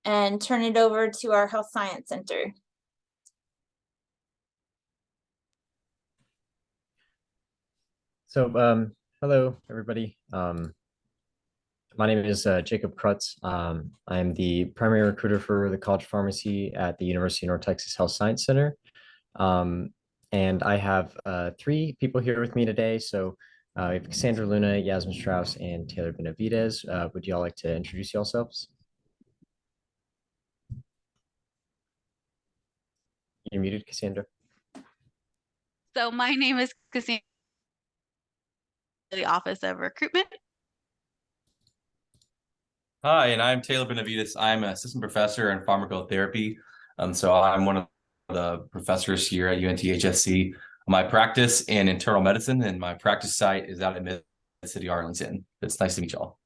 and turn it over to our Health Science Center. So, hello, everybody. My name is Jacob Krutz. I'm the primary recruiter for the College of Pharmacy at the University of North Texas Health Science Center. And I have three people here with me today. So we have Cassandra Luna, Yasmin Strauss, and Taylor Benavides. Would you all like to introduce yourselves? You're muted, Cassandra. So my name is Cassandra, the Office of Recruitment. Hi, and I'm Taylor Benavides. I'm an assistant professor in pharmacotherapy. So I'm one of the professors here at UNT HSC. My practice in internal medicine and my practice site is out in Mid-City, Arlington. It's nice to meet y'all.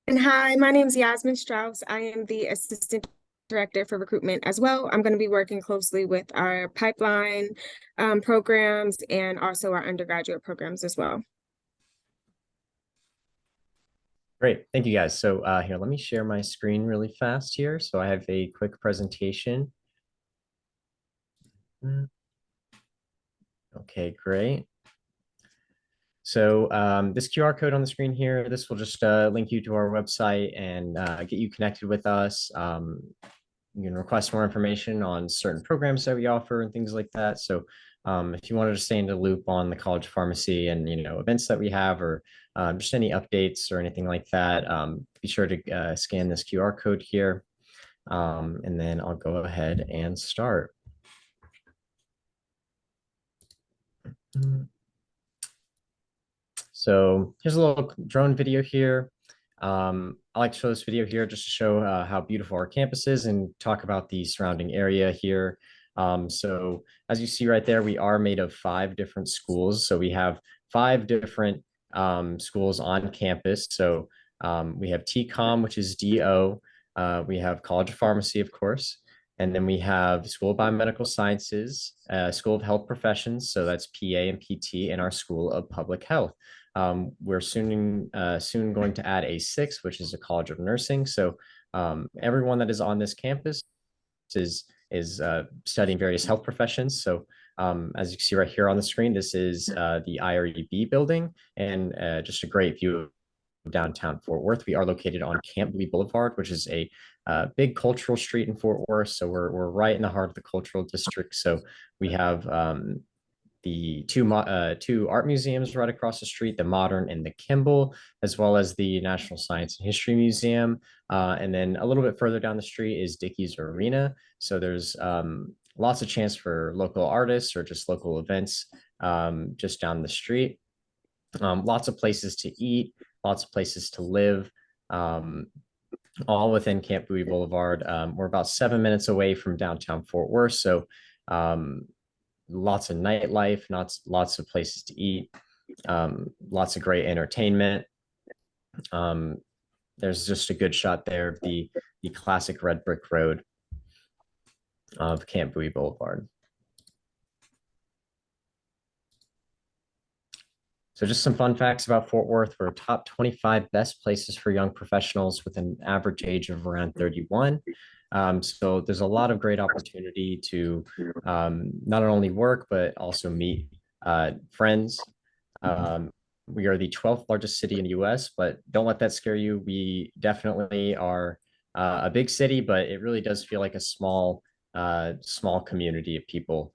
And hi, my name is Yasmin Strauss. I am the Assistant Director for Recruitment as well. I'm going to be working closely with our pipeline programs and also our undergraduate programs as well. Great, thank you guys. So here, let me share my screen really fast here. So I have a quick presentation. Okay, great. So this QR code on the screen here, this will just link you to our website and get you connected with us. You can request more information on certain programs that we offer and things like that. So if you wanted to stay in the loop on the College of Pharmacy and events that we have, or just any updates or anything like that, be sure to scan this QR code here. And then I'll go ahead and start. So here's a little drone video here. I like to show this video here just to show how beautiful our campus is and talk about the surrounding area here. So as you see right there, we are made of 5 different schools. So we have 5 different schools on campus. So we have TCOM, which is DO. We have College of Pharmacy, of course. And then we have School of Biomedical Sciences, School of Health Professions. So that's PA and PT, and our School of Public Health. We're soon going to add a 6th, which is a College of Nursing. So everyone that is on this campus is studying various health professions. So as you can see right here on the screen, this is the IREB building, and just a great view of downtown Fort Worth. We are located on Camp Bowie Boulevard, which is a big cultural street in Fort Worth. So we're right in the heart of the cultural district. So we have the two art museums right across the street, the Modern and the Kimball, as well as the National Science and History Museum. And then a little bit further down the street is Dickey's Arena. So there's lots of chance for local artists or just local events just down the street. Lots of places to eat, lots of places to live, all within Camp Bowie Boulevard. We're about 7 minutes away from downtown Fort Worth. So lots of nightlife, lots of places to eat, lots of great entertainment. There's just a good shot there of the classic red brick road of Camp Bowie Boulevard. So just some fun facts about Fort Worth. We're top 25 best places for young professionals with an average age of around 31. So there's a lot of great opportunity to not only work, but also meet friends. We are the 12th largest city in the US, but don't let that scare you. We definitely are a big city, but it really does feel like a small community of people.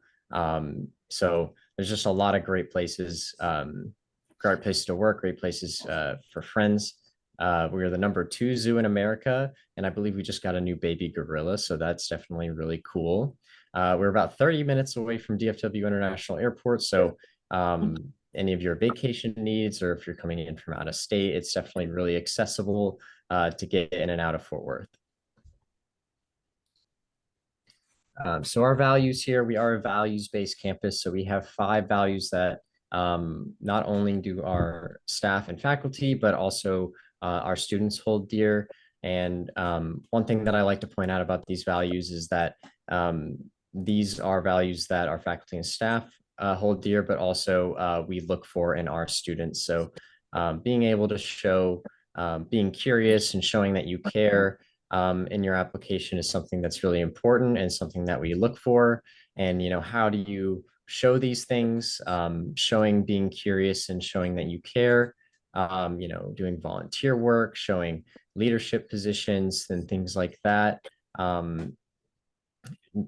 So there's just a lot of great places, great places to work, great places for friends. We are the #2 zoo in America, and I believe we just got a new baby gorilla, so that's definitely really cool. We're about 30 minutes away from DFW International Airport, so any of your vacation needs, or if you're coming in from out of state, it's definitely really accessible to get in and out of Fort Worth. So our values here, we are a values-based campus, so we have 5 values that not only do our staff and faculty, but also our students hold dear. And one thing that I like to point out about these values is that these are values that our faculty and staff hold dear, but also we look for in our students. So being able to show being curious and showing that you care in your application is something that's really important and something that we look for. And, how do you show these things? Showing being curious and showing that you care, doing volunteer work, showing leadership positions and things like that.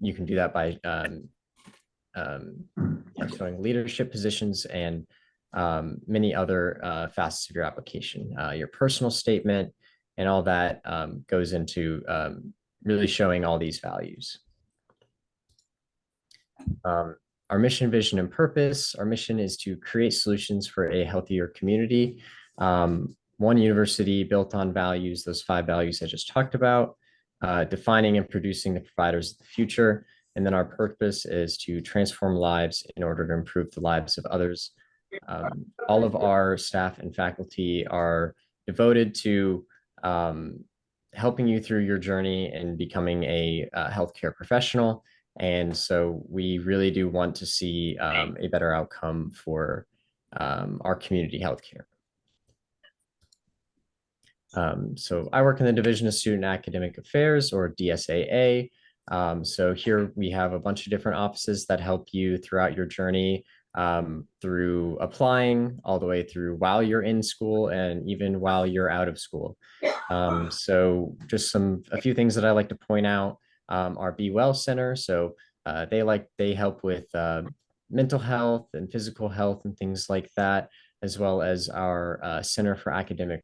You can do that by showing leadership positions and many other facets of your application. Your personal statement and all that goes into really showing all these values. Our mission, vision, and purpose. Our mission is to create solutions for a healthier community. One university built on values, those 5 values I just talked about, defining and producing the providers of the future. And then our purpose is to transform lives in order to improve the lives of others. All of our staff and faculty are devoted to helping you through your journey and becoming a healthcare professional. And so we really do want to see a better outcome for our community healthcare. So I work in the Division of Student Academic Affairs, or DSAA. So here we have a bunch of different offices that help you throughout your journey, through applying all the way through while you're in school and even while you're out of school. So just a few things that I like to point out. Our Be Well Center. So they help with mental health and physical health and things like that, as well as our Center for Academic,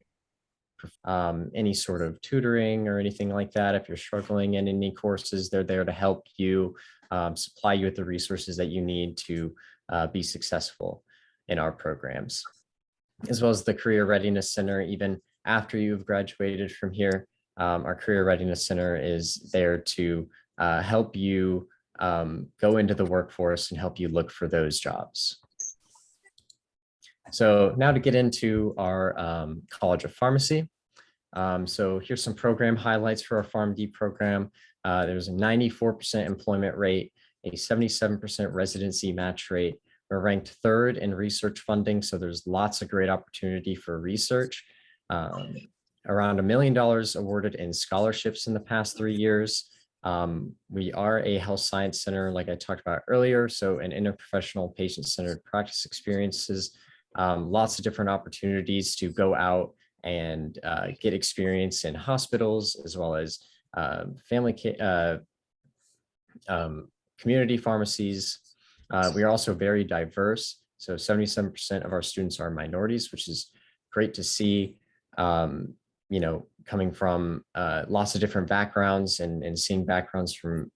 any sort of tutoring or anything like that. If you're struggling in any courses, they're there to help you, supply you with the resources that you need to be successful in our programs, as well as the Career Readiness Center. Even after you've graduated from here, our Career Readiness Center is there to help you go into the workforce and help you look for those jobs. So now to get into our College of Pharmacy. So here's some program highlights for our PharmD program. There's a 94% employment rate, a 77% residency match rate. We're ranked 3rd in research funding, so there's lots of great opportunity for research. Around $1 million awarded in scholarships in the past 3 years. We are a health science center, like I talked about earlier, so an interprofessional patient-centered practice experiences, lots of different opportunities to go out and get experience in hospitals, as well as community pharmacies. We are also very diverse. So 77% of our students are minorities, which is great to see, coming from lots of different backgrounds and seeing backgrounds from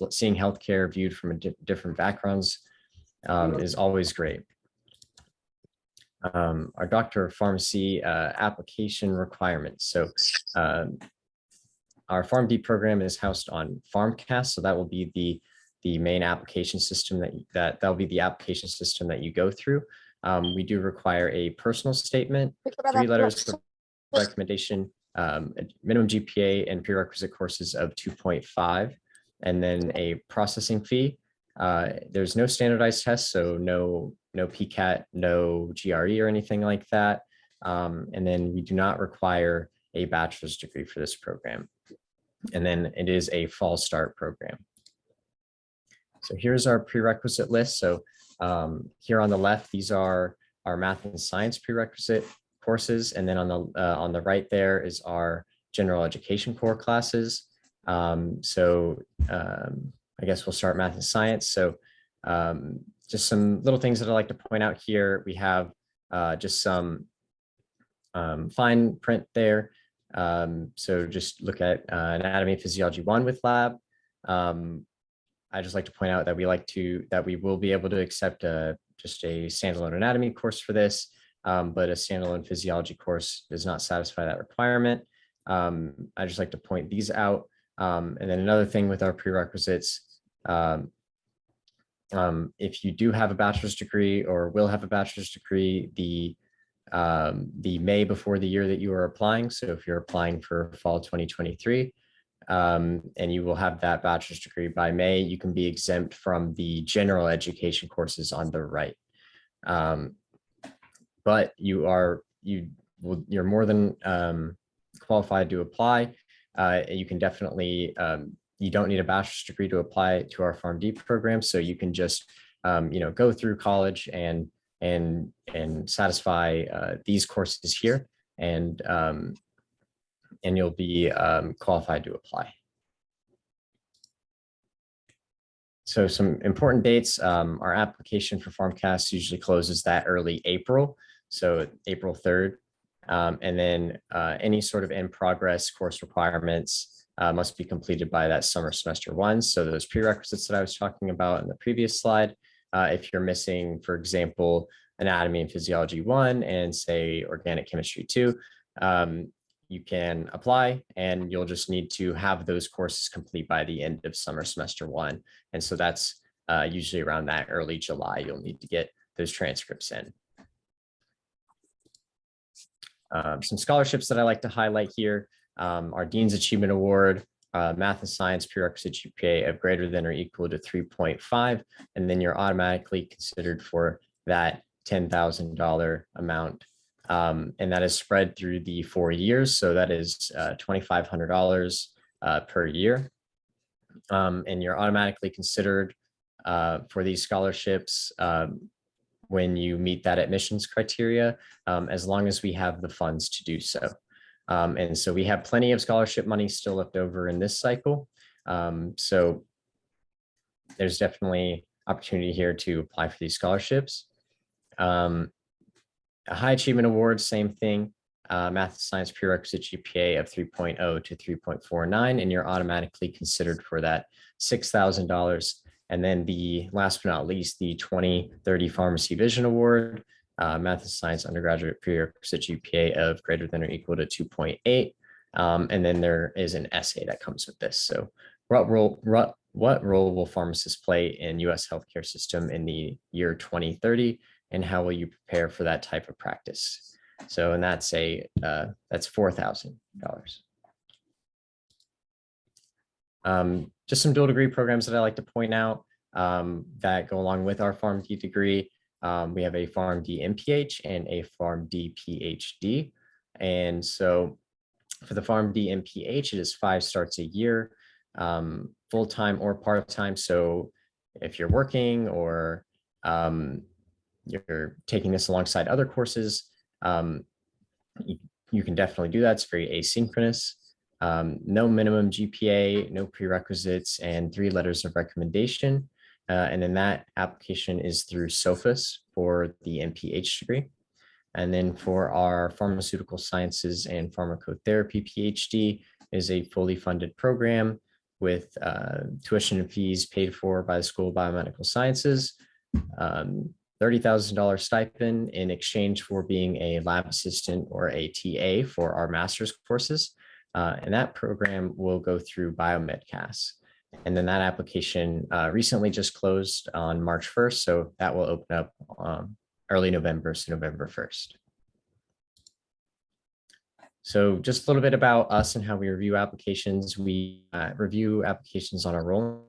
seeing healthcare viewed from different backgrounds is always great. Our Doctor of Pharmacy application requirements. So our PharmD program is housed on PharmCast, so that will be the main application system that'll be the application system that you go through. We do require a personal statement, 3 letters of recommendation, minimum GPA and prerequisite courses of 2.5, and then a processing fee. There's no standardized tests, so no PCAT, no GRE or anything like that. And then we do not require a bachelor's degree for this program. And then it is a fall start program. So here's our prerequisite list. So here on the left, these are our math and science prerequisite courses. And then on the right there is our general education core classes. I guess we'll start math and science. So just some little things that I like to point out here. We have just some fine print there. So just look at Anatomy and Physiology 1 with lab. I just like to point out that we will be able to accept just a standalone anatomy course for this, but a standalone physiology course does not satisfy that requirement. I just like to point these out. And then another thing with our prerequisites, if you do have a bachelor's degree or will have a bachelor's degree, the May before the year that you are applying. So if you're applying for fall 2023, and you will have that bachelor's degree by May, you can be exempt from the general education courses on the right. But you you're more than qualified to apply. You can definitely, you don't need a bachelor's degree to apply to our PharmD program. So you can just, go through college and satisfy these courses here, and you'll be qualified to apply. So some important dates, our application for PharmCast usually closes that early April, so April 3rd. And then any sort of in-progress course requirements must be completed by that summer semester 1. So those prerequisites that I was talking about in the previous slide, if you're missing, for example, anatomy and physiology 1 and say organic chemistry 2, you can apply, and you'll just need to have those courses complete by the end of summer semester 1. And so that's usually around that early July, you'll need to get those transcripts in. Some scholarships that I like to highlight here are Dean's Achievement Award, Math and Science prerequisite GPA of greater than or equal to 3.5, and then you're automatically considered for that $10,000 amount. And that is spread through the 4 years. So that is $2,500 per year. And you're automatically considered for these scholarships when you meet that admissions criteria, as long as we have the funds to do so. And so we have plenty of scholarship money still left over in this cycle. So there's definitely opportunity here to apply for these scholarships. A high achievement award, same thing, math and science prerequisite GPA of 3.0 to 3.49, and you're automatically considered for that $6,000. And then the last but not least, the 2030 Pharmacy Vision Award, math and science undergraduate prerequisite GPA of greater than or equal to 2.8. And then there is an essay that comes with this. So what role will pharmacists play in US healthcare system in the year 2030? And how will you prepare for that type of practice? So, and that's $4,000. Just some dual degree programs that I like to point out that go along with our PharmD degree. We have a PharmD MPH and a PharmD PhD. And so for the PharmD MPH, it is 5 starts a year, full-time or part-time. So if you're working or you're taking this alongside other courses, you can definitely do that. It's very asynchronous. No minimum GPA, no prerequisites, and 3 letters of recommendation. And then that application is through SOFIS for the MPH degree. And then for our pharmaceutical sciences and pharmacotherapy PhD is a fully funded program with tuition and fees paid for by the School of Biomedical Sciences. $30,000 stipend in exchange for being a lab assistant or a TA for our master's courses. And that program will go through BioMedCast. And then that application recently just closed on March 1st. So that will open up early November, so November 1st. So just a little bit about us and how we review applications. We review applications on a rolling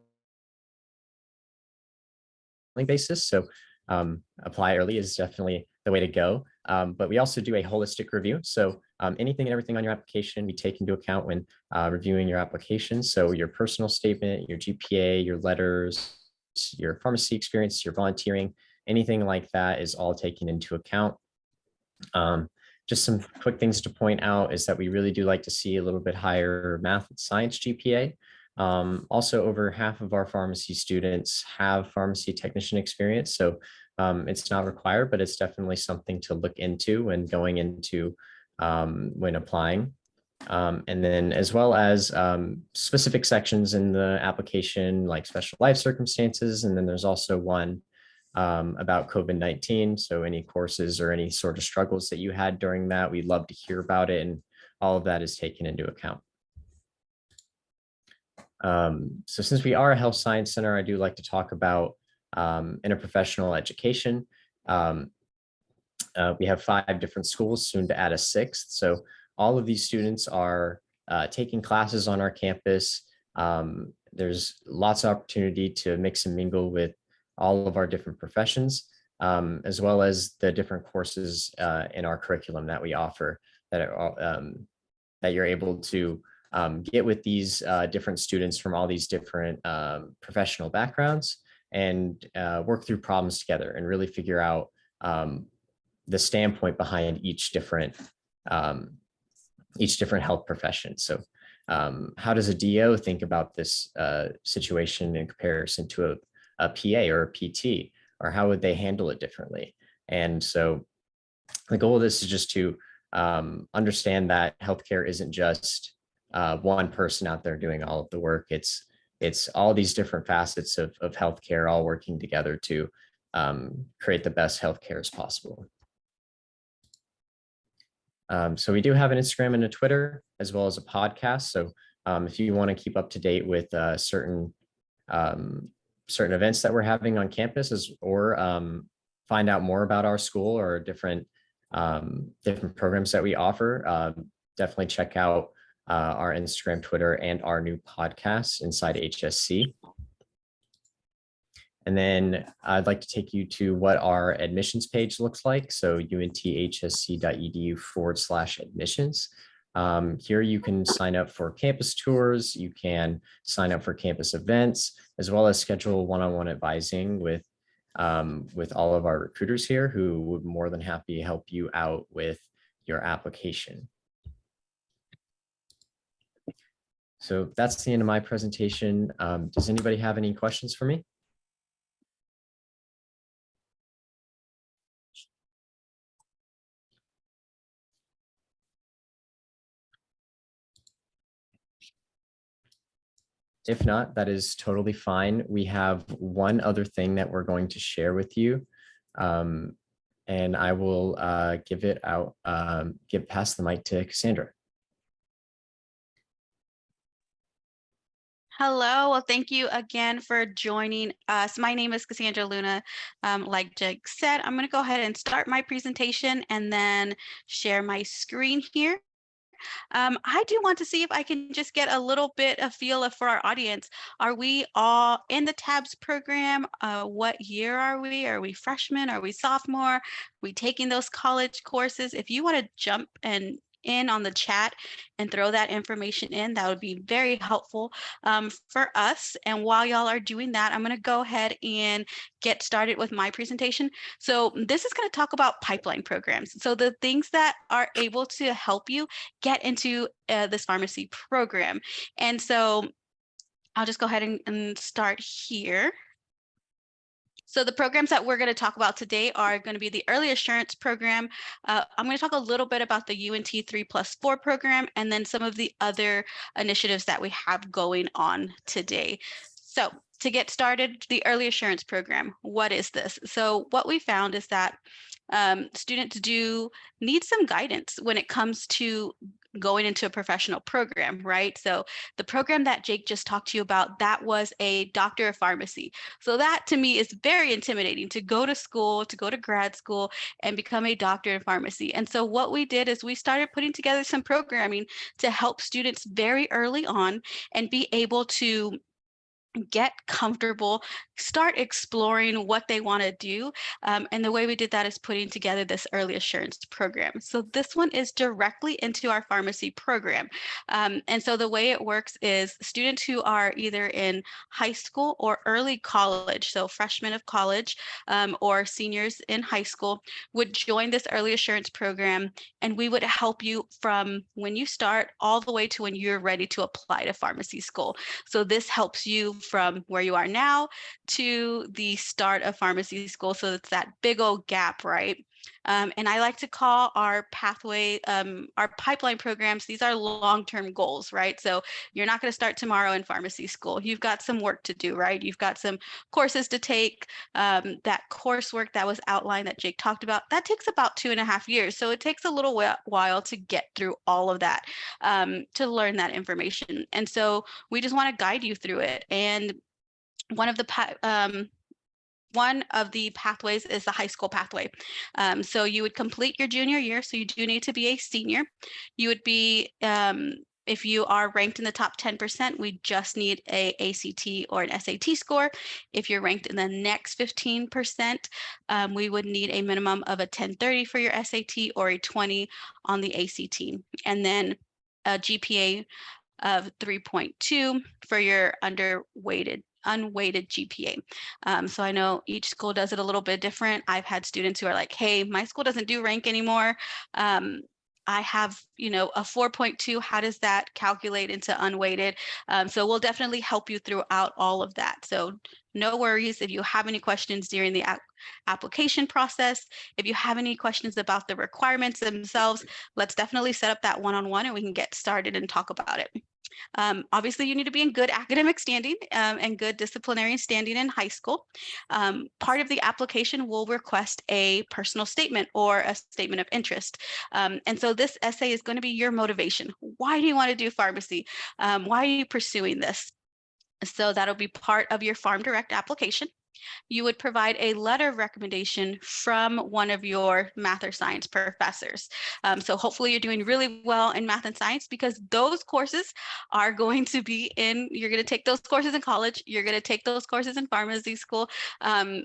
basis. So apply early is definitely the way to go. But we also do a holistic review. So anything and everything on your application we take into account when reviewing your application. So your personal statement, your GPA, your letters, your pharmacy experience, your volunteering, anything like that is all taken into account. Just some quick things to point out is that we really do like to see a little bit higher math and science GPA. Also, over half of our pharmacy students have pharmacy technician experience. So it's not required, but it's definitely something to look into when going into when applying. And then as well as specific sections in the application, like special life circumstances. And then there's also one about COVID-19. So any courses or any sort of struggles that you had during that, we'd love to hear about it. And all of that is taken into account. So since we are a health science center, I do like to talk about interprofessional education. We have 5 different schools, soon to add a 6th. So all of these students are taking classes on our campus. There's lots of opportunity to mix and mingle with all of our different professions, as well as the different courses in our curriculum that we offer. that you're able to get with these different students from all these different professional backgrounds and work through problems together and really figure out the standpoint behind each different health profession. So how does a DO think about this situation in comparison to a PA or a PT, or how would they handle it differently? And so the goal of this is just to understand that healthcare isn't just one person out there doing all of the work. It's all these different facets of healthcare all working together to create the best healthcare as possible. So we do have an Instagram and a Twitter, as well as a podcast. So if you want to keep up to date with certain events that we're having on campus, or find out more about our school or different programs that we offer, definitely check out our Instagram, Twitter, and our new podcast, Inside HSC. And then I'd like to take you to what our admissions page looks like. So unthsc.edu/admissions. Here you can sign up for campus tours. You can sign up for campus events, as well as schedule one-on-one advising with all of our recruiters here, who would more than happy to help you out with your application. So that's the end of my presentation. Does anybody have any questions for me? If not, that is totally fine. We have one other thing that we're going to share with you. And I will pass the mic to Cassandra. Hello, well, thank you again for joining us. My name is Cassandra Luna. Like Jake said, I'm going to go ahead and start my presentation and then share my screen here. I do want to see if I can just get a little bit of feel for our audience. Are we all in the TABS program? What year are we? Are we freshmen? Are we sophomore? Are we taking those college courses? If you want to jump in on the chat and throw that information in, that would be very helpful for us. And while y'all are doing that, I'm going to go ahead and get started with my presentation. So this is going to talk about pipeline programs. So the things that are able to help you get into this pharmacy program. And so I'll just go ahead and start here. So the programs that we're going to talk about today are going to be the early assurance program. I'm going to talk a little bit about the UNT 3+4 program, and then some of the other initiatives that we have going on today. So to get started, the early assurance program, what is this? So what we found is that students do need some guidance when it comes to going into a professional program, right? So the program that Jake just talked to you about, that was a doctor of pharmacy. So that to me is very intimidating, to go to school, to go to grad school and become a doctor of pharmacy. And so what we did is we started putting together some programming to help students very early on and be able to get comfortable, start exploring what they want to do. And the way we did that is putting together this early assurance program. So this one is directly into our pharmacy program. And so the way it works is students who are either in high school or early college, so freshmen of college or seniors in high school, would join this early assurance program, and we would help you from when you start all the way to when you're ready to apply to pharmacy school. So this helps you from where you are now to the start of pharmacy school. So it's that big old gap, right? And I like to call our pathway, our pipeline programs, these are long-term goals, right? So you're not going to start tomorrow in pharmacy school. You've got some work to do, right? You've got some courses to take. That coursework that was outlined that Jake talked about, that takes about 2.5 years. So it takes a little while to get through all of that, to learn that information. And so we just want to guide you through it. And one of the pathways is the high school pathway. So you would complete your junior year. So you do need to be a senior. You would be If you are ranked in the top 10%, we just need a ACT or an SAT score. If you're ranked in the next 15%, we would need a minimum of a 1030 for your SAT or a 20 on the ACT, and then a GPA of 3.2 for your unweighted GPA. So I know each school does it a little bit different. I've had students who are like, hey, my school doesn't do rank anymore. I have, a 4.2. How does that calculate into unweighted? So we'll definitely help you throughout all of that. So no worries if you have any questions during the application process. If you have any questions about the requirements themselves, let's definitely set up that one-on-one and we can get started and talk about it. Obviously, you need to be in good academic standing and good disciplinary standing in high school. Part of the application will request a personal statement or a statement of interest. And so this essay is going to be your motivation. Why do you want to do pharmacy? Why are you pursuing this? So that'll be part of your Farm Direct application. You would provide a letter of recommendation from one of your math or science professors. So hopefully you're doing really well in math and science, because those courses are going to be you're going to take those courses in college, you're going to take those courses in pharmacy school.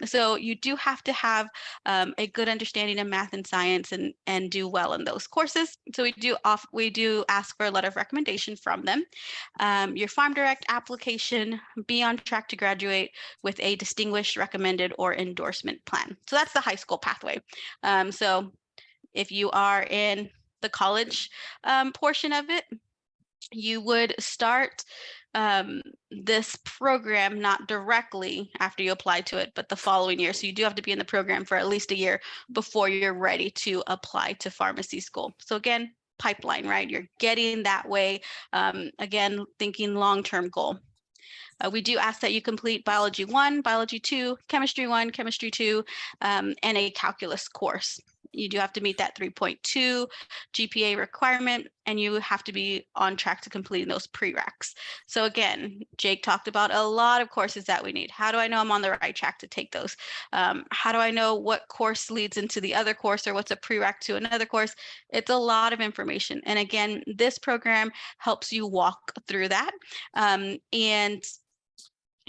So you do have to have a good understanding of math and science and do well in those courses. So we do ask for a letter of recommendation from them. Your Farm Direct application, be on track to graduate with a distinguished, recommended, or endorsement plan. So that's the high school pathway. So if you are in the college portion of it, you would start this program not directly after you apply to it, but the following year. So you do have to be in the program for at least a year before you're ready to apply to pharmacy school. So again, pipeline, right? You're getting that way. Again, thinking long-term goal. We do ask that you complete Biology 1, Biology 2, Chemistry 1, Chemistry 2, and a calculus course. You do have to meet that 3.2 GPA requirement, and you have to be on track to completing those prereqs. So again, Jake talked about a lot of courses that we need. How do I know I'm on the right track to take those? How do I know what course leads into the other course, or what's a prereq to another course? It's a lot of information. And again, this program helps you walk through that. And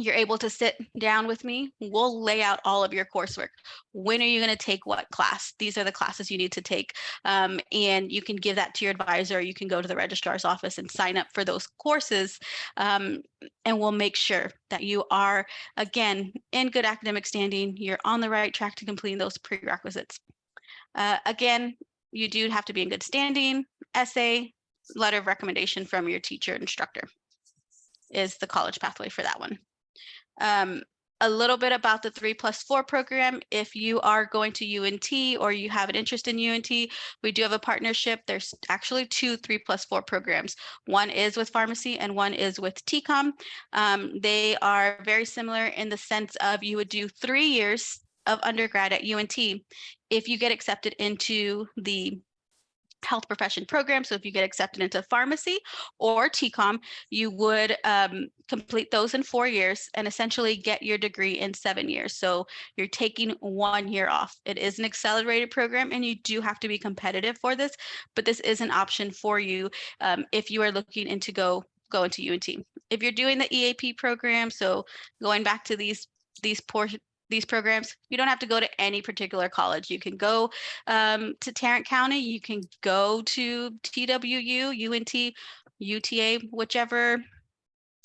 you're able to sit down with me. We'll lay out all of your coursework. When are you going to take what class? These are the classes you need to take. And you can give that to your advisor. You can go to the registrar's office and sign up for those courses. And we'll make sure that you are, again, in good academic standing. You're on the right track to completing those prerequisites. Again, you do have to be in good standing. Essay, letter of recommendation from your teacher instructor is the college pathway for that one. A little bit about the 3+4 program. If you are going to UNT or you have an interest in UNT, we do have a partnership. There's actually 2 3+4 programs. One is with pharmacy and one is with TCOM. They are very similar in the sense of you would do 3 years of undergrad at UNT if you get accepted into the health profession program. So if you get accepted into pharmacy or TCOM, you would complete those in 4 years and essentially get your degree in 7 years. So you're taking 1 year off. It is an accelerated program and you do have to be competitive for this, but this is an option for you if you are looking into go into UNT. If you're doing the EAP program, so going back to these programs, you don't have to go to any particular college. You can go to Tarrant County, you can go to TWU, UNT, UTA, whichever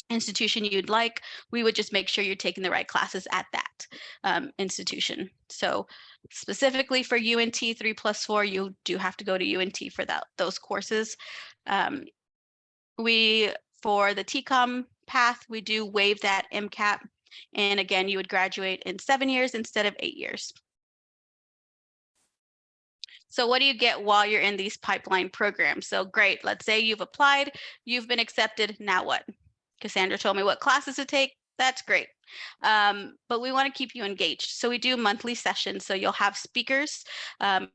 institution you'd like. We would just make sure you're taking the right classes at that institution. So specifically for UNT 3+4, you do have to go to UNT for those courses. For the TCOM path, we do waive that MCAT. And again, you would graduate in 7 years instead of 8 years. So what do you get while you're in these pipeline programs? So great, let's say you've applied, you've been accepted, now what? Cassandra told me what classes to take. That's great. But we want to keep you engaged. So we do monthly sessions. So you'll have speakers.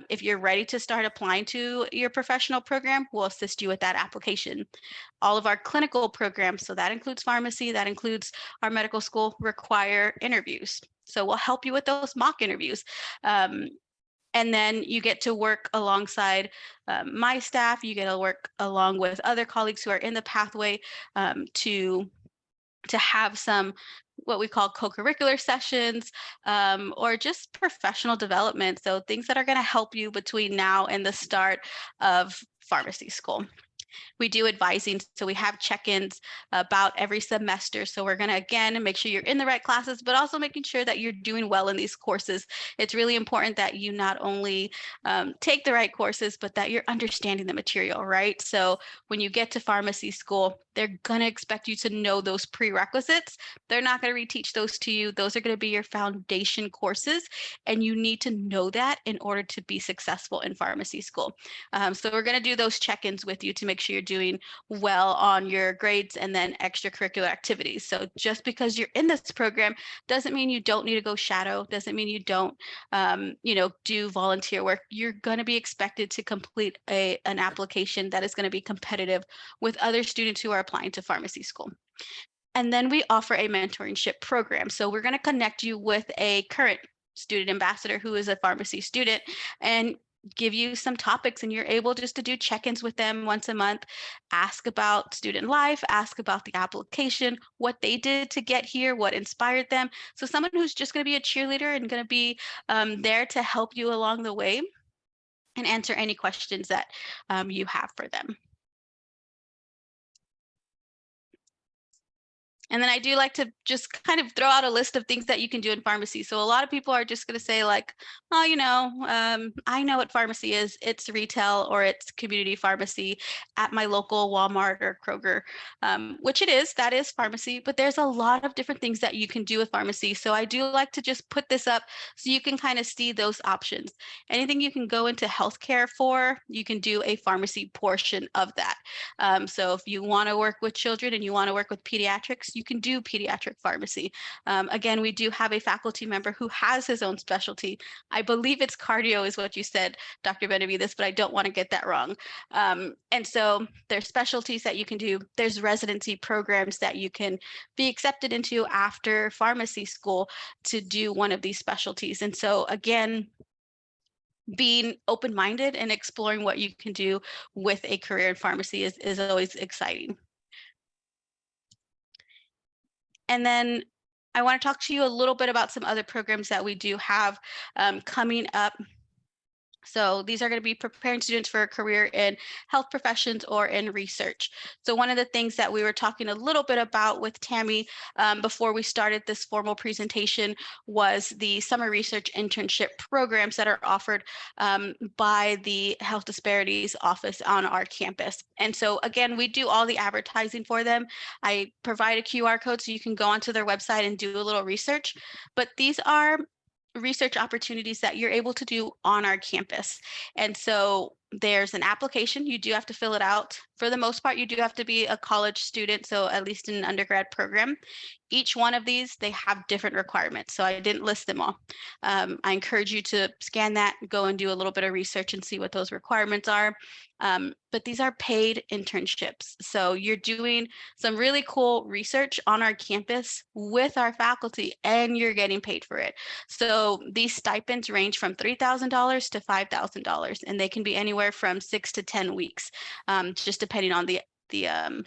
If you're ready to start applying to your professional program, we'll assist you with that application. All of our clinical programs, so that includes pharmacy, that includes our medical school, require interviews. So we'll help you with those mock interviews. And then you get to work alongside my staff. You get to work along with other colleagues who are in the pathway to have some what we call co-curricular sessions or just professional development. So things that are going to help you between now and the start of pharmacy school. We do advising, so we have check-ins about every semester. So we're going to, again, make sure you're in the right classes, but also making sure that you're doing well in these courses. It's really important that you not only take the right courses, but that you're understanding the material, right? So when you get to pharmacy school, they're going to expect you to know those prerequisites. They're not going to reteach those to you. Those are going to be your foundation courses, and you need to know that in order to be successful in pharmacy school. So we're going to do those check-ins with you to make sure you're doing well on your grades and then extracurricular activities. So just because you're in this program doesn't mean you don't need to go shadow, doesn't mean you don't, do volunteer work. You're going to be expected to complete an application that is going to be competitive with other students who are applying to pharmacy school. And then we offer a mentorship program. So we're going to connect you with a current student ambassador who is a pharmacy student and give you some topics, and you're able just to do check-ins with them once a month, ask about student life, ask about the application, what they did to get here, what inspired them. So someone who's just going to be a cheerleader and going to be there to help you along the way and answer any questions that you have for them. And then I do like to just kind of throw out a list of things that you can do in pharmacy. So a lot of people are just going to say like, oh, I know what pharmacy is. It's retail or it's community pharmacy at my local Walmart or Kroger, which it is. That is pharmacy. But there's a lot of different things that you can do with pharmacy. So I do like to just put this up so you can kind of see those options. Anything you can go into healthcare for, you can do a pharmacy portion of that. So if you want to work with children and you want to work with pediatrics, you can do pediatric pharmacy. Again, we do have a faculty member who has his own specialty. I believe it's cardio is what you said, Dr. Benavides, but I don't want to get that wrong. And so there's specialties that you can do. There's residency programs that you can be accepted into after pharmacy school to do one of these specialties. And so again, being open-minded and exploring what you can do with a career in pharmacy is always exciting. And then I want to talk to you a little bit about some other programs that we do have coming up. So these are going to be preparing students for a career in health professions or in research. So one of the things that we were talking a little bit about with Tammy before we started this formal presentation was the summer research internship programs that are offered by the Health Disparities Office on our campus. And so again, we do all the advertising for them. I provide a QR code so you can go onto their website and do a little research, but these are research opportunities that you're able to do on our campus. And so there's an application, you do have to fill it out. For the most part, you do have to be a college student, so at least in an undergrad program. Each one of these, they have different requirements, so I didn't list them all. I encourage you to scan that, go and do a little bit of research and see what those requirements are. But these are paid internships. So you're doing some really cool research on our campus with our faculty, and you're getting paid for it. So these stipends range from $3,000 to $5,000, and they can be anywhere from 6 to 10 weeks, just depending on the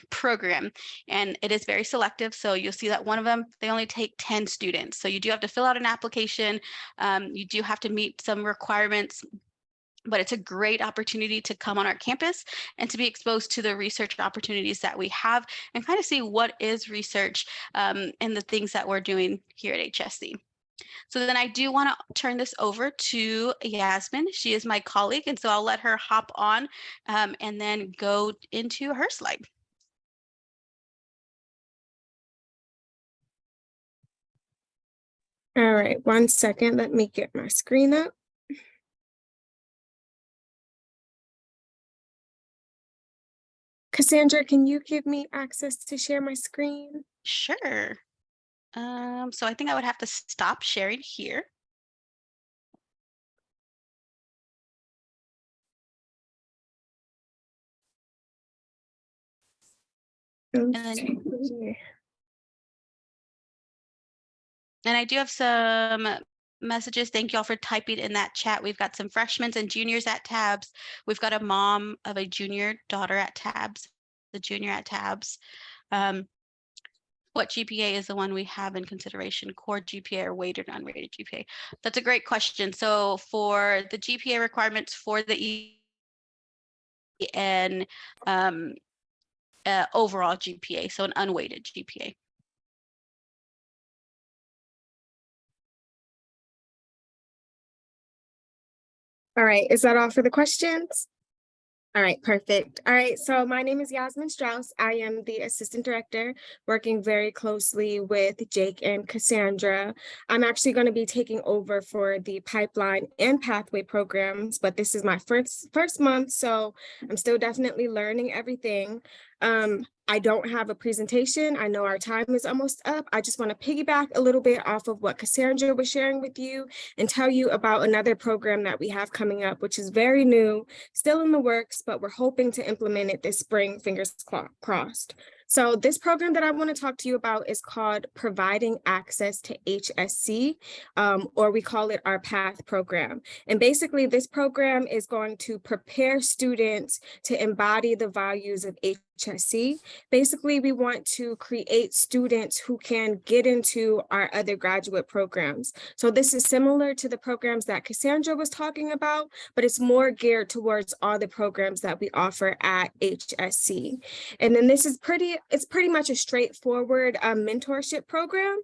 program. And it is very selective. So you'll see that one of them, they only take 10 students. So you do have to fill out an application. You do have to meet some requirements, but it's a great opportunity to come on our campus and to be exposed to the research opportunities that we have and kind of see what is research and the things that we're doing here at HSC. So then I do want to turn this over to Yasmin. She is my colleague, and so I'll let her hop on and then go into her slide. All right, 1 second. Let me get my screen up. Cassandra, can you give me access to share my screen? Sure. So I think I would have to stop sharing here. And I do have some messages. Thank you all for typing in that chat. We've got some freshmen and juniors at tabs. We've got a mom of a junior daughter at tabs, the junior at tabs. What GPA is the one we have in consideration, core GPA or weighted or unrated GPA? That's a great question. So for the GPA requirements for the EN overall GPA, so an unweighted GPA. All right, is that all for the questions? All right, perfect. All right, so my name is Yasmin Strauss. I am the assistant director working very closely with Jake and Cassandra. I'm actually going to be taking over for the pipeline and pathway programs, but this is my first month, so I'm still definitely learning everything. I don't have a presentation. I know our time is almost up. I just want to piggyback a little bit off of what Cassandra was sharing with you and tell you about another program that we have coming up, which is very new, still in the works, but we're hoping to implement it this spring, fingers crossed. So this program that I want to talk to you about is called Providing Access to HSC, or we call it our PATH program. And basically this program is going to prepare students to embody the values of HSC. Basically, we want to create students who can get into our other graduate programs. So this is similar to the programs that Cassandra was talking about, but it's more geared towards all the programs that we offer at HSC. And then this is pretty much a straightforward mentorship program.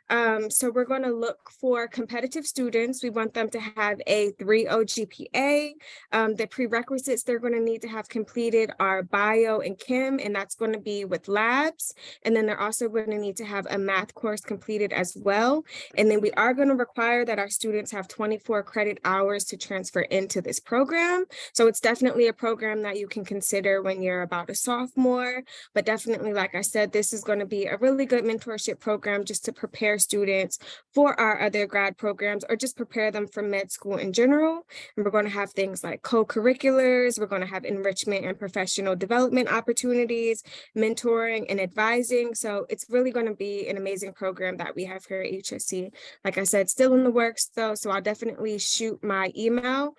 So we're going to look for competitive students. We want them to have a 3.0 GPA. The prerequisites they're going to need to have completed are bio and chem, and that's going to be with labs. And then they're also going to need to have a math course completed as well. And then we are going to require that our students have 24 credit hours to transfer into this program. So it's definitely a program that you can consider when you're about a sophomore. But definitely, like I said, this is going to be a really good mentorship program just to prepare students for our other grad programs or just prepare them for med school in general. And we're going to have things like co-curriculars, we're going to have enrichment and professional development opportunities, mentoring and advising. So it's really going to be an amazing program that we have here at HSC. Like I said, still in the works though, so I'll definitely shoot my email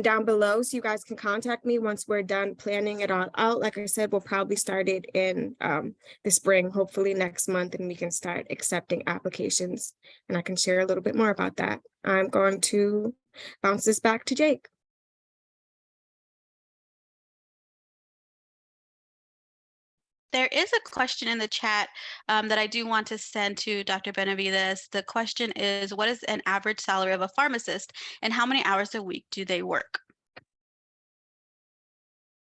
down below so you guys can contact me once we're done planning it all out. Like I said, we'll probably start it in the spring, hopefully next month, and we can start accepting applications. And I can share a little bit more about that. I'm going to bounce this back to Jake. There is a question in the chat that I do want to send to Dr. Benavides. The question is, what is an average salary of a pharmacist and how many hours a week do they work?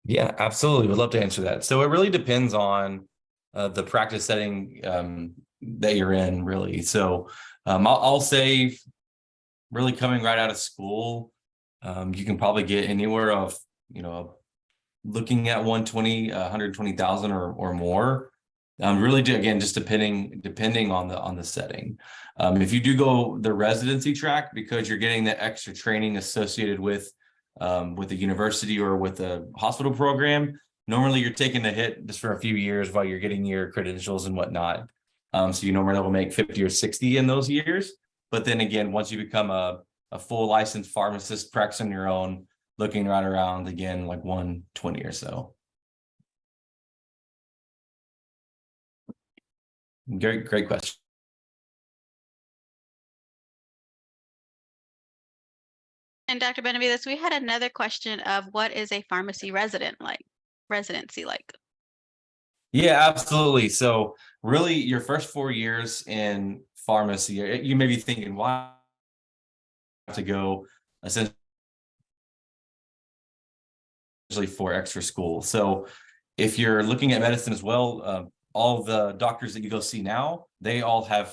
Yeah, absolutely. Would love to answer that. So it really depends on the practice setting that you're in, really. So I'll say really coming right out of school, you can probably get anywhere of, looking at 120,000 or more. Really, again, just depending on the setting. If you do go the residency track, because you're getting the extra training associated with a university or with a hospital program, normally you're taking a hit just for a few years while you're getting your credentials and whatnot. So you normally will make 50 or 60 in those years. But then again, once you become a full licensed pharmacist, practice on your own, looking right around again, like 120 or so. Great question. And Dr. Benavides, we had another question of what is a pharmacy residency like? Yeah, absolutely. So really your first 4 years in pharmacy, you may be thinking, why have to go essentially for extra school? So if you're looking at medicine as well, all the doctors that you go see now, they all had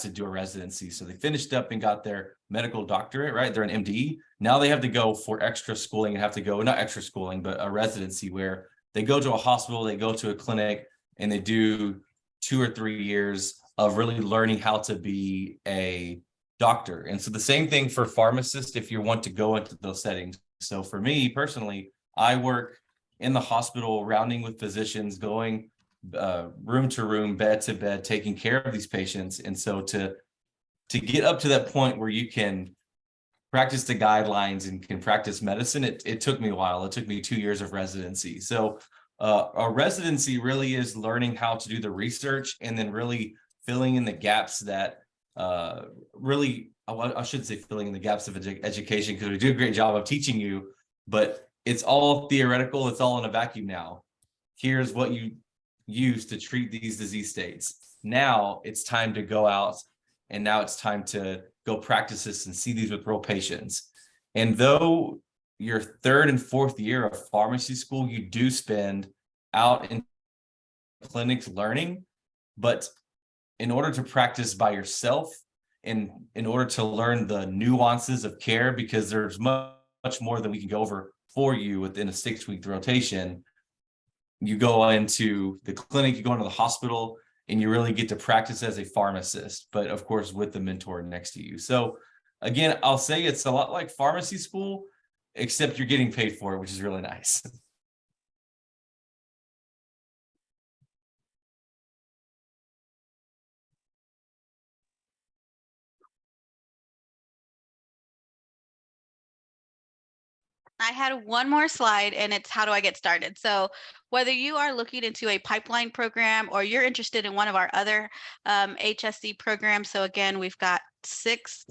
to do a residency. So they finished up and got their medical doctorate, right? They're an MD. Now they have to go for extra schooling and have to go, not extra schooling, but a residency where they go to a hospital, they go to a clinic, and they do 2 or 3 years of really learning how to be a doctor. And so the same thing for pharmacists if you want to go into those settings. So for me personally, I work in the hospital, rounding with physicians, going room to room, bed to bed, taking care of these patients. And so to to get up to that point where you can practice the guidelines and can practice medicine, it took me a while. It took me 2 years of residency. So a residency really is learning how to do the research and then really filling in the gaps that really, I should say filling in the gaps of education, because we do a great job of teaching you, but it's all theoretical. It's all in a vacuum now. Here's what you use to treat these disease states. Now it's time to go out, and now it's time to go practice this and see these with real patients. And though your 3rd and 4th year of pharmacy school, you do spend out in clinics learning, but in order to practice by yourself and in order to learn the nuances of care, because there's much more than we can go over for you within a 6-week rotation, you go into the clinic, you go into the hospital, and you really get to practice as a pharmacist, but of course with the mentor next to you. So again, I'll say it's a lot like pharmacy school, except you're getting paid for it, which is really nice. I had one more slide, and it's how do I get started? So whether you are looking into a pipeline program or you're interested in one of our other HSC programs. So again, we've got six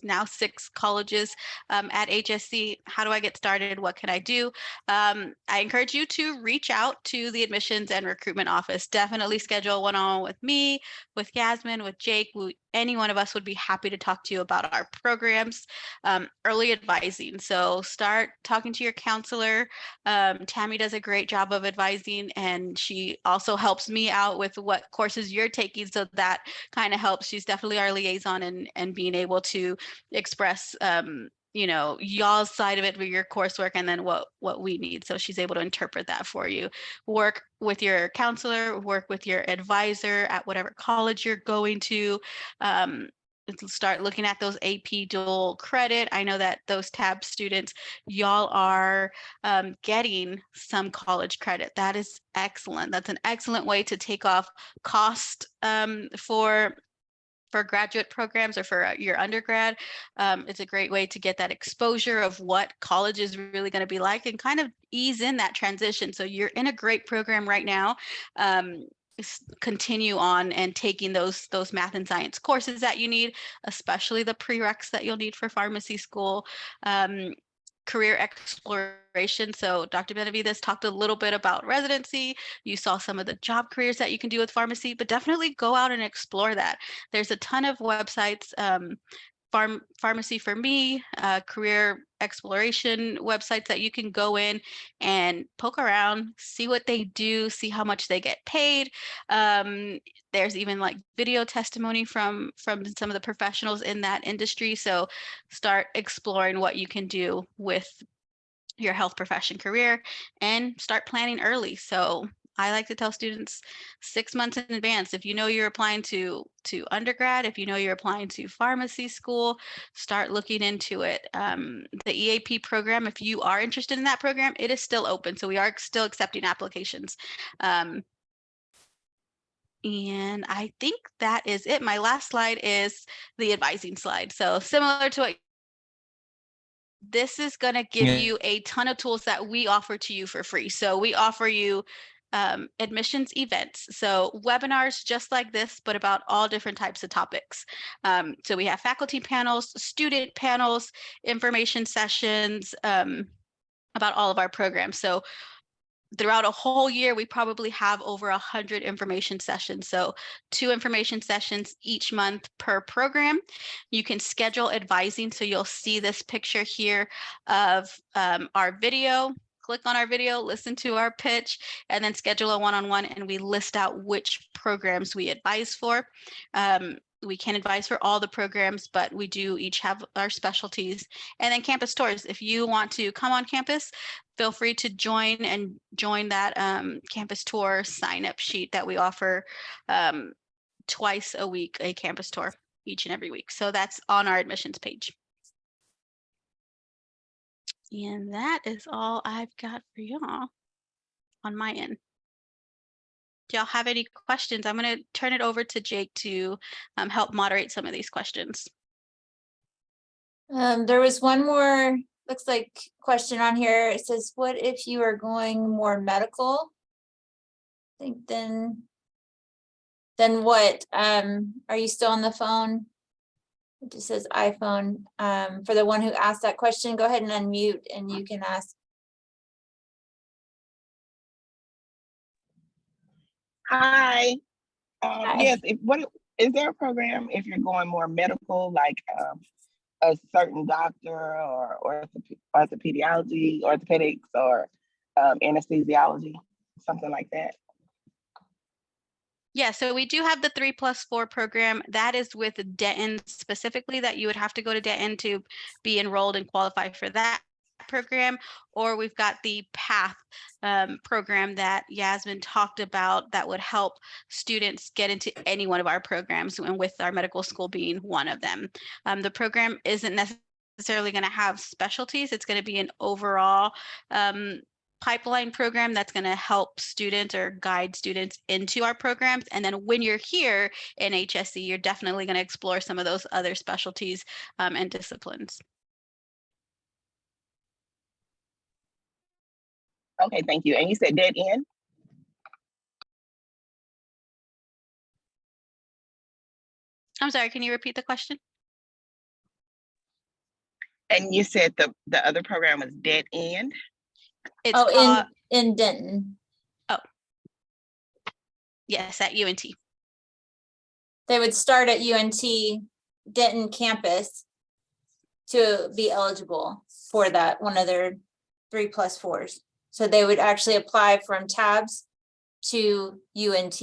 colleges at HSC. How do I get started? What can I do? I encourage you to reach out to the admissions and recruitment office. Definitely schedule one-on-one with me, with Yasmin, with Jake. Any one of us would be happy to talk to you about our programs. Early advising. So start talking to your counselor. Tammy does a great job of advising, and she also helps me out with what courses you're taking. So that kind of helps. She's definitely our liaison and being able to express y'all's side of it with your coursework, and then what we need. So she's able to interpret that for you. Work with your counselor, work with your advisor at whatever college you're going to. Start looking at those AP dual credit. I know that those TAB students, y'all are getting some college credit. That is excellent. That's an excellent way to take off cost for graduate programs or for your undergrad. It's a great way to get that exposure of what college is really going to be like and kind of ease in that transition. So you're in a great program right now. Continue on and taking those math and science courses that you need, especially the prereqs that you'll need for pharmacy school. Career exploration. So Dr. Benavides talked a little bit about residency. You saw some of the job careers that you can do with pharmacy, but definitely go out and explore that. There's a ton of websites, Pharmacy for Me, career exploration websites that you can go in and poke around, see what they do, see how much they get paid. There's even like video testimony from some of the professionals in that industry. So start exploring what you can do with your health profession career and start planning early. So I like to tell students 6 months in advance. If you know you're applying to undergrad, if you know you're applying to pharmacy school, start looking into it. The EAP program, if you are interested in that program, it is still open. So we are still accepting applications. And I think that is it. My last slide is the advising slide. So similar to what this is going to give you a ton of tools that we offer to you for free. So we offer you admissions events. So webinars just like this, but about all different types of topics. So we have faculty panels, student panels, information sessions about all of our programs. So throughout a whole year, we probably have over 100 information sessions. So 2 information sessions each month per program. You can schedule advising. So you'll see this picture here of our video. Click on our video, listen to our pitch, and then schedule a one-on-one, and we list out which programs we advise for. We can advise for all the programs, but we do each have our specialties. And then campus tours. If you want to come on campus, feel free to join that campus tour sign-up sheet that we offer twice a week, a campus tour each and every week. So that's on our admissions page. And that is all I've got for y'all on my end. Do y'all have any questions? I'm going to turn it over to Jake to help moderate some of these questions. There was one more, looks like, question on here. It says, what if you are going more medical? I think then what? Are you still on the phone? It just says iPhone. For the one who asked that question, go ahead and unmute and you can ask. Hi. Hi. Yes, what is there a program if you're going more medical, like a certain doctor or orthopediology, orthopedics, or anesthesiology, something like that? Yeah, so we do have the 3+4 program that is with Denton specifically, that you would have to go to Denton to be enrolled and qualify for that program. Or we've got the PATH program that Yasmin talked about that would help students get into any one of our programs, and with our medical school being one of them. The program isn't necessarily going to have specialties. It's going to be an overall pipeline program that's going to help students or guide students into our programs. And then when you're here in HSC, you're definitely going to explore some of those other specialties and disciplines. Okay, thank you. And you said dead end? I'm sorry, can you repeat the question? And you said the other program was dead end? It's Oh, called, in Denton. yes, at UNT. They would start at UNT Denton campus to be eligible for that, one of their 3+4s. So they would actually apply from TABS to UNT,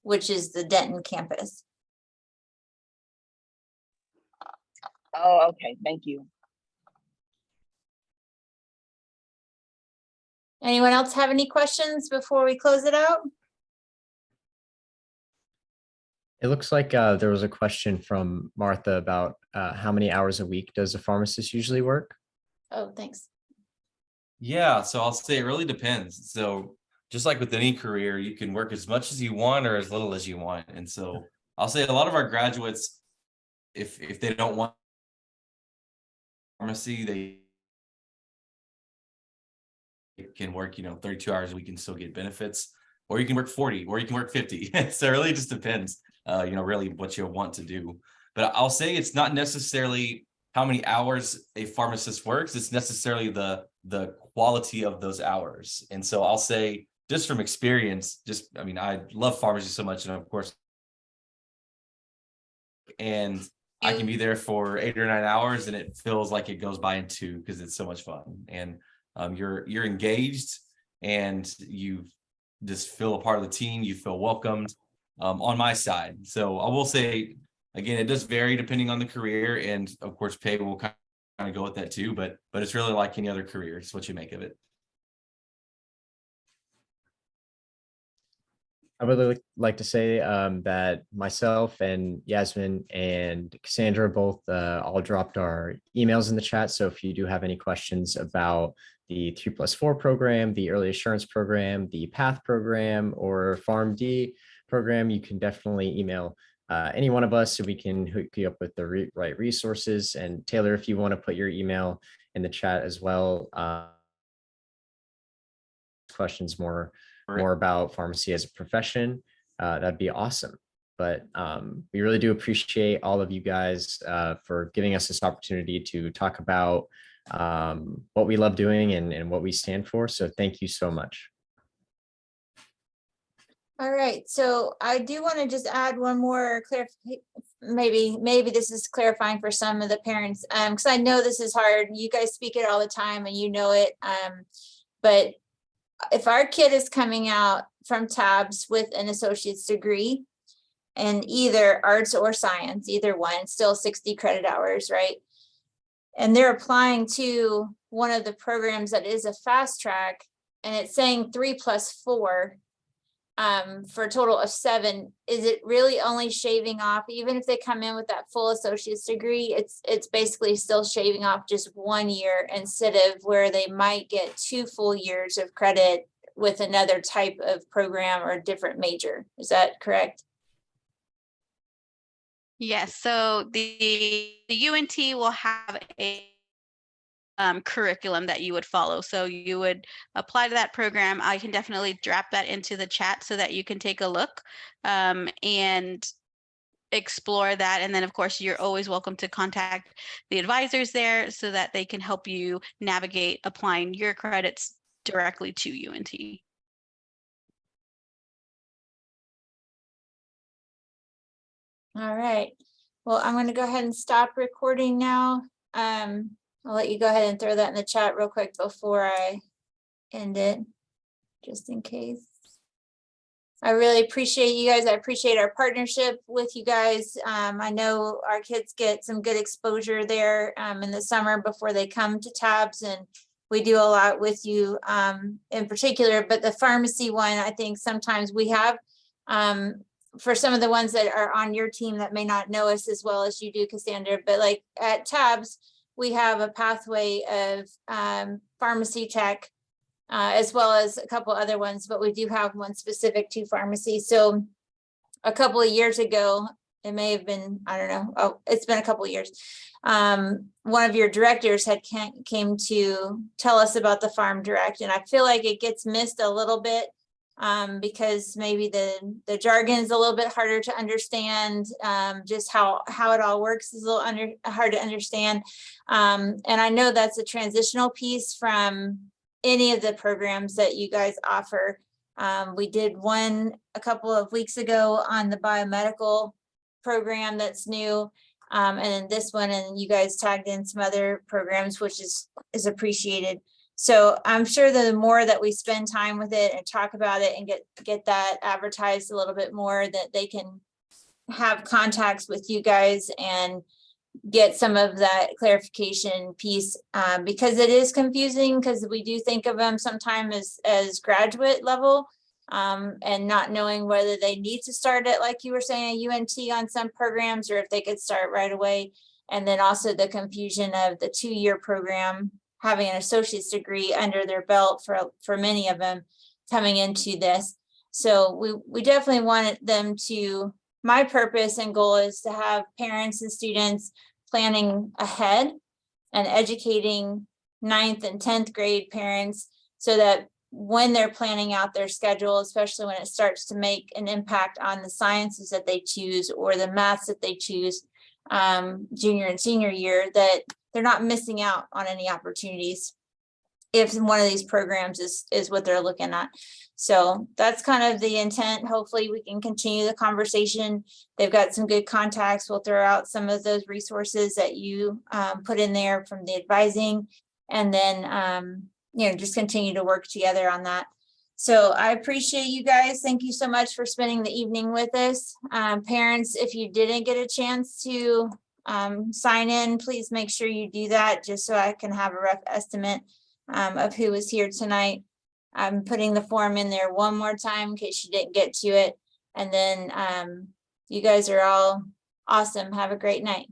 which is the Denton campus. Oh, okay, thank you. Anyone else have any questions before we close it out? It looks like there was a question from Martha about how many hours a week does a pharmacist usually work? Oh, thanks. Yeah, so I'll say it really depends. So just like with any career, you can work as much as you want or as little as you want. And so I'll say a lot of our graduates, if they don't want pharmacy, they can work, 32 hours a week and still get benefits, or you can work 40, or you can work 50. So it really just depends, really what you want to do. But I'll say it's not necessarily how many hours a pharmacist works, it's necessarily the quality of those hours. And so I'll say, just from experience, I love pharmacy so much, and of course, and I can be there for 8 or 9 hours and it feels like it goes by in 2 because it's so much fun. And you're engaged and you just feel a part of the team, you feel welcomed on my side. So I will say, again, it does vary depending on the career, and of course pay will kind of go with that too, but it's really like any other career. It's what you make of it. I would like to say that myself and Yasmin and Cassandra both all dropped our emails in the chat. So if you do have any questions about the 3+4 program, the early assurance program, the PATH program, or PharmD program, you can definitely email any one of us so we can hook you up with the right resources. And Taylor, if you want to put your email in the chat as well, questions more about pharmacy as a profession, that'd be awesome. But we really do appreciate all of you guys for giving us this opportunity to talk about what we love doing and what we stand for. So thank you so much. All right, so I do want to just add one more clarification. Maybe this is clarifying for some of the parents, because I know this is hard. You guys speak it all the time and you know it. But if our kid is coming out from TABS with an associate's degree in either arts or science, either one, still 60 credit hours, right? And they're applying to one of the programs that is a fast track, and it's saying 3+4 for a total of 7. Is it really only shaving off, even if they come in with that full associate's degree, it's basically still shaving off just 1 year instead of where they might get 2 full years of credit with another type of program or different major? Is that correct? Yes, so the UNT will have a curriculum that you would follow. So you would apply to that program. I can definitely drop that into the chat so that you can take a look and explore that. And then, of course, you're always welcome to contact the advisors there so that they can help you navigate applying your credits directly to UNT. All right. Well, I'm going to go ahead and stop recording now. I'll let you go ahead and throw that in the chat real quick before I end it, just in case. I really appreciate you guys. I appreciate our partnership with you guys. I know our kids get some good exposure there in the summer before they come to TABS, and we do a lot with you in particular. But the pharmacy one, I think sometimes we have, for some of the ones that are on your team that may not know us as well as you do, Cassandra, but like at TABS, we have a pathway of pharmacy tech, as well as a couple other ones, but we do have one specific to pharmacy. So a couple of years ago, it may have been, I don't know, oh, it's been a couple of years. One of your directors had came to tell us about the Farm Direct, and I feel like it gets missed a little bit because maybe the jargon is a little bit harder to understand. Just how it all works is a little hard to understand. And I know that's a transitional piece from any of the programs that you guys offer. We did one a couple of weeks ago on the biomedical program that's new. And then this one, and you guys tagged in some other programs, which is appreciated. So I'm sure that the more that we spend time with it and talk about it and get that advertised a little bit more, that they can have contacts with you guys and get some of that clarification piece, because it is confusing, because we do think of them sometimes as graduate level, and not knowing whether they need to start at, like you were saying, a UNT on some programs, or if they could start right away. And then also the confusion of the 2-year program, having an associate's degree under their belt for many of them coming into this. So we definitely wanted them to, my purpose and goal is to have parents and students planning ahead and educating 9th and 10th grade parents, so that when they're planning out their schedule, especially when it starts to make an impact on the sciences that they choose or the maths that they choose, junior and senior year, that they're not missing out on any opportunities if one of these programs is what they're looking at. So that's kind of the intent. Hopefully we can continue the conversation. They've got some good contacts. We'll throw out some of those resources that you put in there from the advising, and then just continue to work together on that. So I appreciate you guys. Thank you so much for spending the evening with us. Parents, if you didn't get a chance to sign in, please make sure you do that, just so I can have a rough estimate of who was here tonight. I'm putting the form in there one more time in case you didn't get to it. And then you guys are all awesome. Have a great night.